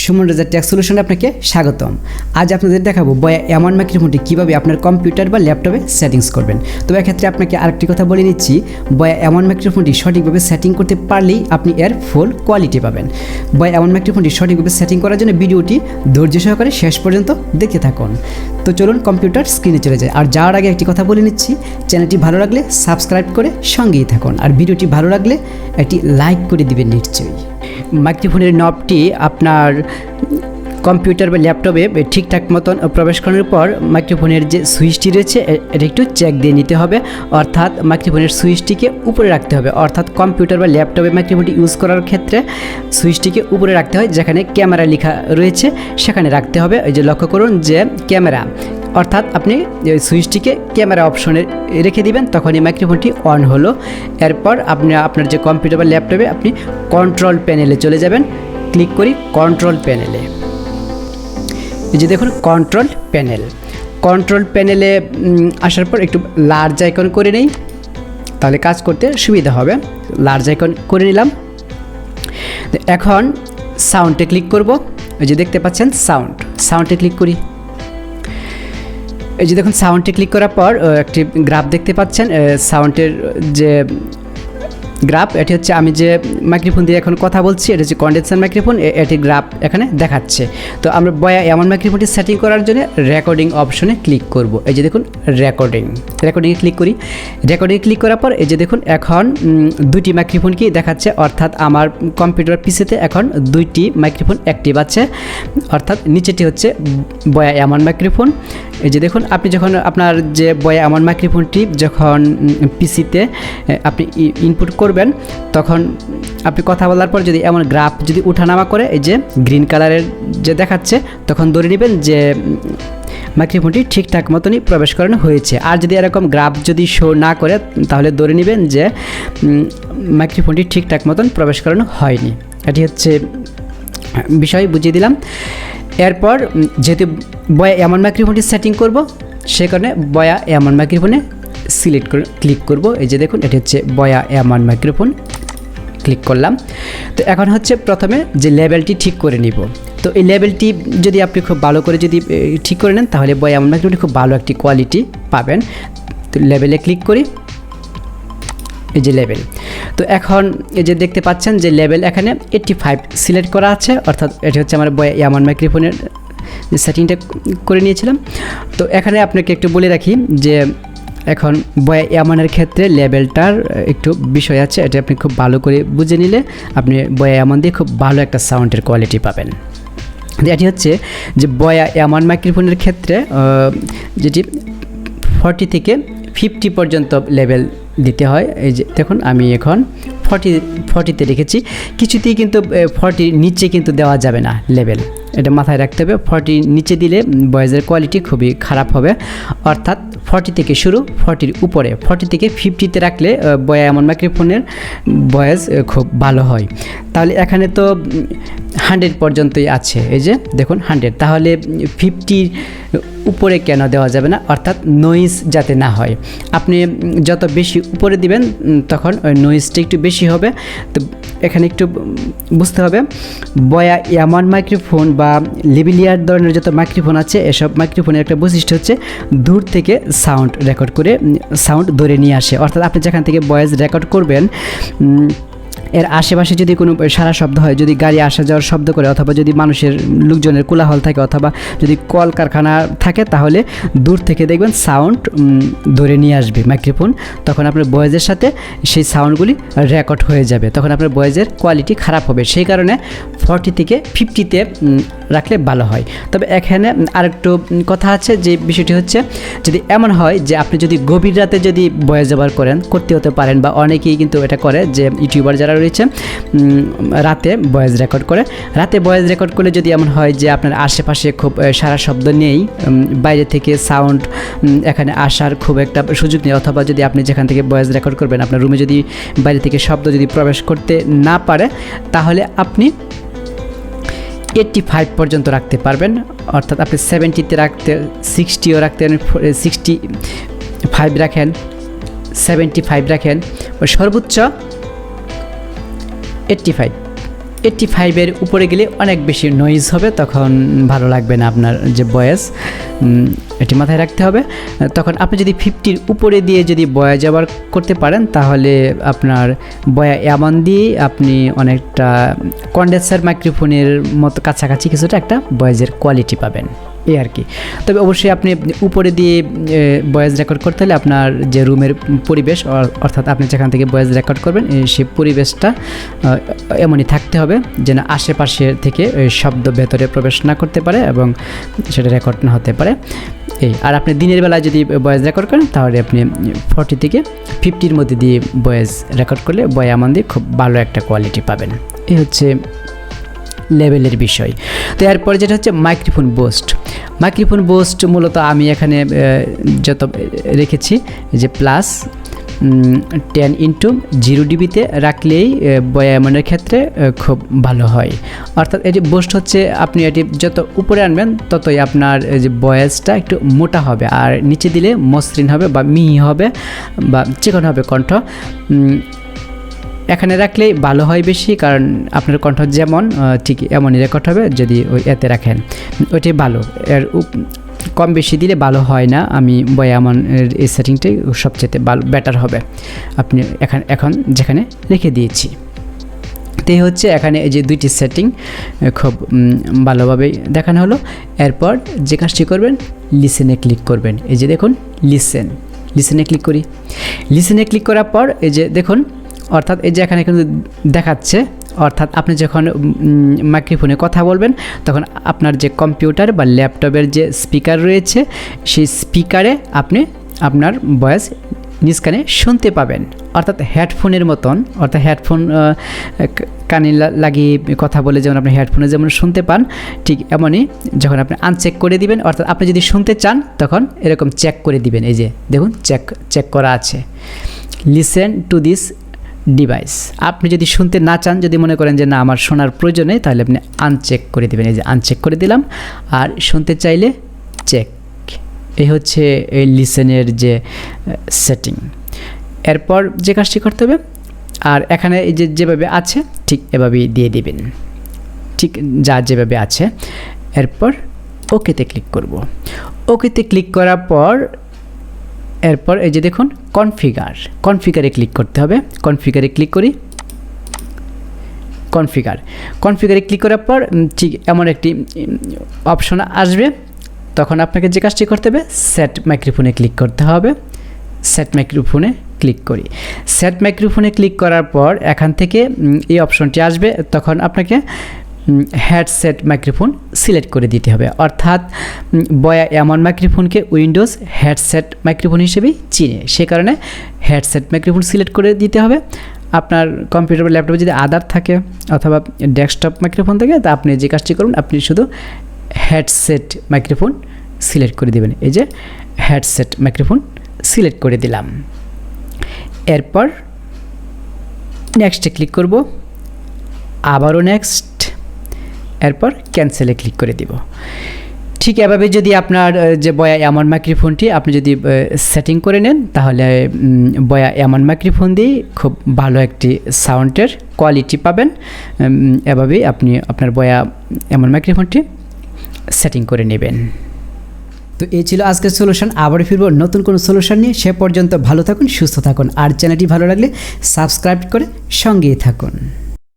সুমনরজাদ take সলিউশনে আপনাকে স্বাগতম। আজ আপনাদের দেখাবো বয়া M1 মাইক্রোফোনটি কীভাবে আপনার কম্পিউটার বা ল্যাপটপে সেটিংস করবেন। তবে এক্ষেত্রে আপনাকে আরেকটি কথা বলে নিচ্ছি, বয়া M1 মাইক্রোফোনটি সঠিকভাবে সেটিং করতে পারলেই আপনি এর ফুল কোয়ালিটি পাবেন। বয়া M1 মাইক্রোফোনটি সঠিকভাবে সেটিং করার জন্য ভিডিওটি ধৈর্য সহকারে শেষ পর্যন্ত দেখতে থাকুন। তো চলুন কম্পিউটার স্ক্রিনে চলে যায়। আর যাওয়ার আগে একটি কথা বলে নিচ্ছি, চ্যানেলটি ভালো লাগলে সাবস্ক্রাইব করে সঙ্গেই থাকুন, আর ভিডিওটি ভালো লাগলে একটি লাইক করে দিবেন নিশ্চয়ই। মাইক্রোফোনের নবটি আপনার কম্পিউটার বা ল্যাপটপে ঠিকঠাক মতন প্রবেশ করানোর পর মাইক্রোফোনের যে সুইচটি রয়েছে এটা একটু চেক দিয়ে নিতে হবে, অর্থাৎ মাইক্রোফোনের সুইচটিকে উপরে রাখতে হবে। অর্থাৎ কম্পিউটার বা ল্যাপটপে মাইক্রোফোনটি ইউজ করার ক্ষেত্রে সুইচটিকে উপরে রাখতে হয়, যেখানে ক্যামেরা লেখা রয়েছে সেখানে রাখতে হবে। এই যে লক্ষ্য করুন যে ক্যামেরা, অর্থাৎ আপনি সুইচটিকে ক্যামেরা অপশনে রেখে দিবেন, তখনই মাইক্রোফোনটি অন হলো। এরপর আপনি আপনার যে কম্পিউটার বা ল্যাপটপে আপনি কন্ট্রোল প্যানেলে চলে যাবেন। ক্লিক করি কন্ট্রোল প্যানেলে। এই যে দেখুন কন্ট্রোল প্যানেলে আসার পর একটু লার্জ আইকন করে নেই, তাহলে কাজ করতে সুবিধা হবে। লার্জ আইকন করে নিলাম। এখন সাউন্ডে ক্লিক করব। এই যে দেখতে পাচ্ছেন সাউন্ডে ক্লিক করি। এই যে দেখুন সাউন্ডে ক্লিক করার পর একটি গ্রাফ দেখতে পাচ্ছেন। সাউন্ডের যে গ্রাফ, এটি হচ্ছে আমি যে মাইক্রোফোন দিয়ে এখন কথা বলছি, এটা হচ্ছে কন্ডেন্সার মাইক্রোফোন, এটি গ্রাফ এখানে দেখাচ্ছে। তো আমরা বয়া M1 মাইক্রোফোনটি সেটিং করার জন্য রেকর্ডিং অপশনে ক্লিক করব। এই যে দেখুন রেকর্ডিংয়ে ক্লিক করি। রেকর্ডিংয়ে ক্লিক করার পর এই যে দেখুন এখন দুইটি মাইক্রোফোনকেই দেখাচ্ছে, অর্থাৎ আমার কম্পিউটার পিসিতে এখন দুইটি মাইক্রোফোন অ্যাক্টিভ আছে, অর্থাৎ নিচেটি হচ্ছে বয়া M1 মাইক্রোফোন। এই যে দেখুন আপনি যখন আপনার যে বয়া M1 মাইক্রোফোনটি যখন পিসিতে আপনি ইনপুট করবেন, তখন আপনি কথা বলার পর যদি এমন গ্রাফ যদি উঠানামা করে, এই যে গ্রিন কালারের যে দেখাচ্ছে, তখন ধরে নেবেন যে মাইক্রোফোনটি ঠিকঠাক মতনই প্রবেশ করানো হয়েছে। আর যদি এরকম গ্রাফ যদি শো না করে, তাহলে ধরে নেবেন যে মাইক্রোফোনটি ঠিকঠাক মতন প্রবেশ করানো হয়নি। এটি হচ্ছে বিষয়, বুঝিয়ে দিলাম। এরপর যেহেতু বয়া M1 মাইক্রোফোনটি সেটিং করব, সে কারণে বয়া M1 মাইক্রোফোনে সিলেক্ট করে ক্লিক করব। এই যে দেখুন এটি হচ্ছে বয়া M1 মাইক্রোফোন, ক্লিক করলাম। তো এখন হচ্ছে প্রথমে যে লেভেলটি ঠিক করে নিব। তো এই লেভেলটি যদি আপনি খুব ভালো করে যদি ঠিক করে নেন, তাহলে বয়া M1 মাইক্রোফোনটি খুব ভালো একটি কোয়ালিটি পাবেন। তো লেভেলে ক্লিক করি। এই যে লেভেল, তো এখন এই যে দেখতে পাচ্ছেন যে লেভেল এখানে 85 সিলেক্ট করা আছে, অর্থাৎ এটি হচ্ছে আমার বয়া M1 মাইক্রোফোনের যে সেটিংটা করে নিয়েছিলাম। তো এখানে আপনাকে একটু বলে রাখি যে এখন বয়া M1 এর ক্ষেত্রে লেভেলটার একটু বিষয় আছে, এটা আপনি খুব ভালো করে বুঝে নিলে আপনি বয়া M1 দিয়ে খুব ভালো একটা সাউন্ডের কোয়ালিটি পাবেন। এটি হচ্ছে যে বয়া M1 মাইক্রোফোনের ক্ষেত্রে যেটি 40 থেকে 50 পর্যন্ত লেভেল দিতে হয়। এই যে দেখুন আমি এখন 40তে রেখেছি। কিছুতেই কিন্তু 40 নিচে কিন্তু দেওয়া যাবে না লেভেল, এটা মাথায় রাখতে হবে। 40 নিচে দিলে ভয়েসের কোয়ালিটি খুবই খারাপ হবে, অর্থাৎ 40 থেকে শুরু, 40 উপরে, 40 থেকে 50তে রাখলে বয়া M1 মাইক্রোফোনের ভয়েস খুব ভালো হয়। তাহলে এখানে তো 100 পর্যন্তই আছে, এই যে দেখুন 100, তাহলে 50 উপরে কেন দেওয়া যাবে না, অর্থাৎ নয়েজ যাতে না হয়। আপনি যত বেশি উপরে দিবেন তখন ওই নয়েজটা একটু বেশি হবে। তো এখানে একটু বুঝতে হবে, বয়া M1 মাইক্রোফোন বা লেভিলিয়ার ধরনের যত মাইক্রোফোন আছে, এসব মাইক্রোফোনের একটা বৈশিষ্ট্য হচ্ছে দূর থেকে সাউন্ড রেকর্ড করে সাউন্ড ধরে নিয়ে আসে। অর্থাৎ আপনি যেখান থেকে ভয়েস রেকর্ড করবেন, এর আশেপাশে যদি কোনো সারা শব্দ হয়, যদি গাড়ি আসা যাওয়ার শব্দ করে, অথবা যদি মানুষের লোকজনের কোলাহল থাকে, অথবা যদি কলকারখানা থাকে, তাহলে দূর থেকে দেখবেন সাউন্ড ধরে নিয়ে আসবে মাইক্রোফোন। তখন আপনার ভয়েসের সাথে সেই সাউন্ডগুলি রেকর্ড হয়ে যাবে, তখন আপনার ভয়েসের কোয়ালিটি খারাপ হবে। সেই কারণে 40 থেকে 50তে রাখলে ভালো হয়। তবে এখানে আরেকটু কথা আছে, যে বিষয়টি হচ্ছে যদি এমন হয় যে আপনি যদি গভীর রাতে যদি ভয়েস ব্যবহার করতে হতে পারেন, বা অনেকেই কিন্তু এটা করে, যে ইউটিউবার যারা রয়েছে রাতে ভয়েস রেকর্ড করে। রাতে ভয়েস রেকর্ড করলে যদি এমন হয় যে আপনার আশেপাশে খুব সারা শব্দ নেই, বাইরে থেকে সাউন্ড এখানে আসার খুব একটা সুযোগ নেই, অথবা যদি আপনি যেখান থেকে ভয়েস রেকর্ড করবেন আপনার রুমে যদি বাইরে থেকে শব্দ যদি প্রবেশ করতে না পারে, তাহলে আপনি 85 পর্যন্ত রাখতে পারবেন। অর্থাৎ আপনি 70তে রাখতে, 60ও রাখতে, 65 রাখেন, 75 রাখেন, সর্বোচ্চ 85 85-এর উপরে গেলে অনেক বেশি নয়েজ হবে, তখন ভালো লাগবে না আপনার যে ভয়েস, এটি মাথায় রাখতে হবে। তখন আপনি যদি 50-র উপরে দিয়ে যদি ভয়েস ব্যবহার করতে পারেন তাহলে আপনার বয়া M1 দিয়ে আপনি অনেকটা কন্ডেন্সার মাইক্রোফোনের মতো কাছাকাছি কিছুটা একটা ভয়েসের কোয়ালিটি পাবেন, এই আর কি। তবে অবশ্যই আপনি উপরে দিয়ে ভয়েস রেকর্ড করতে হলে আপনার যে রুমের পরিবেশ, অর্থাৎ আপনি যেখান থেকে ভয়েস রেকর্ড করবেন সেই পরিবেশটা এমনই থাকতে হবে যেন আশেপাশে থেকে শব্দ ভেতরে প্রবেশ না করতে পারে এবং সেটা রেকর্ড না হতে পারে। এই আর আপনি দিনের বেলায় যদি ভয়েস রেকর্ড করেন তাহলে আপনি 40 থেকে 50-র মধ্যে দিয়ে ভয়েস রেকর্ড করলে বয়া M1 দিয়ে খুব ভালো একটা কোয়ালিটি পাবেন। এই হচ্ছে লেভেলের বিষয়। তো এরপরে যেটা হচ্ছে মাইক্রোফোন বুস্ট মূলত আমি এখানে যত রেখেছি যে প্লাস 10x0 dBতে রাখলেই বয়া M1-এর ক্ষেত্রে খুব ভালো হয়। অর্থাৎ এটি বুস্ট হচ্ছে আপনি এটি যত উপরে আনবেন ততই আপনার যে ভয়েসটা একটু মোটা হবে, আর নিচে দিলে মসৃণ হবে বা মিহি হবে বা চিকন হবে কণ্ঠ। এখানে রাখলেই ভালো হয় বেশি, কারণ আপনার কণ্ঠ যেমন ঠিক এমনই রেকর্ড হবে যদি এতে রাখেন, ওইটাই ভালো। এর কম বেশি দিলে ভালো হয় না। আমি বয়া M1-এর এই সেটিংটাই সবচেয়ে ভালো বেটার হবে, আপনি এখন যেখানে রেখে দিয়েছি। তো এই হচ্ছে এখানে এই যে 2টি সেটিং খুব ভালোভাবে দেখানো হলো। এরপর যে কাজটি করবেন, লিসেনে ক্লিক করবেন। এই যে দেখুন লিসেনে ক্লিক করি। লিসেনে ক্লিক করার পর এই যে দেখুন, অর্থাৎ এই যে এখানে কিন্তু দেখাচ্ছে, অর্থাৎ আপনি যখন মাইক্রোফোনে কথা বলবেন তখন আপনার যে কম্পিউটার বা ল্যাপটপের যে স্পিকার রয়েছে সেই স্পিকারে আপনি আপনার ভয়েস নিজ কানে শুনতে পাবেন। অর্থাৎ হেডফোনের মতন, অর্থাৎ হেডফোন কানে লাগিয়ে কথা বলে যেমন আপনি হেডফোনে যেমন শুনতে পান, ঠিক এমনই যখন আপনি আনচেক করে দিবেন, অর্থাৎ আপনি যদি শুনতে চান তখন এরকম চেক করে দিবেন। এই যে দেখুন চেক করা আছে, লিসেন টু দিস ডিভাইস। আপনি যদি শুনতে না চান, যদি মনে করেন যে না আমার শোনার প্রয়োজন নেই, তাহলে আপনি আনচেক করে দেবেন। এই যে আনচেক করে দিলাম, আর শুনতে চাইলে চেক। এই হচ্ছে এই লিসেনের যে সেটিং। এরপর যে কাজটি করতে হবে, আর এখানে এই যে যেভাবে আছে ঠিক এভাবেই দিয়ে দিবেন, ঠিক যেভাবে আছে। এরপর ওকেতে ক্লিক করব। ওকেতে ক্লিক করার পর এরপর এই যে দেখুন কনফিগারে ক্লিক করতে হবে। কনফিগারে ক্লিক করি। কনফিগারে ক্লিক করার পর ঠিক এমন একটি অপশন আসবে, তখন আপনাকে যে কাজটি করতে হবে সেট মাইক্রোফোনে ক্লিক করতে হবে। সেট মাইক্রোফোনে ক্লিক করি। সেট মাইক্রোফোনে ক্লিক করার পর এখান থেকে এই অপশনটি আসবে, তখন আপনাকে হেডসেট মাইক্রোফোন সিলেক্ট করে দিতে হবে। অর্থাৎ বয়া M1 মাইক্রোফোনকে উইন্ডোজ হেডসেট মাইক্রোফোন হিসেবেই চিনে, সে কারণে হেডসেট মাইক্রোফোন সিলেক্ট করে দিতে হবে। আপনার কম্পিউটার বা ল্যাপটপে যদি আদার থাকে অথবা ডেস্কটপ মাইক্রোফোন থাকে, তা আপনি যে কাজটি করুন, আপনি শুধু হেডসেট মাইক্রোফোন সিলেক্ট করে দেবেন। এই যে হেডসেট মাইক্রোফোন সিলেক্ট করে দিলাম। এরপর নেক্সটে ক্লিক করব, আবারও নেক্সট, এরপর ক্যান্সেলে ক্লিক করে দিব। ঠিক এভাবে যদি আপনার যে বয়া M1 মাইক্রোফোনটি আপনি যদি সেটিং করে নেন, তাহলে বয়া M1 মাইক্রোফোন দিয়ে খুব ভালো একটি সাউন্ডের কোয়ালিটি পাবেন। এভাবেই আপনি আপনার বয়া M1 মাইক্রোফোনটি সেটিং করে নেবেন। তো এই ছিল আজকের সলিউশন। আবার ফিরবো নতুন কোনো সলিউশন নিয়ে। সে পর্যন্ত ভালো থাকুন, সুস্থ থাকুন, আর চ্যানেলটি ভালো লাগলে সাবস্ক্রাইব করে সঙ্গেই থাকুন।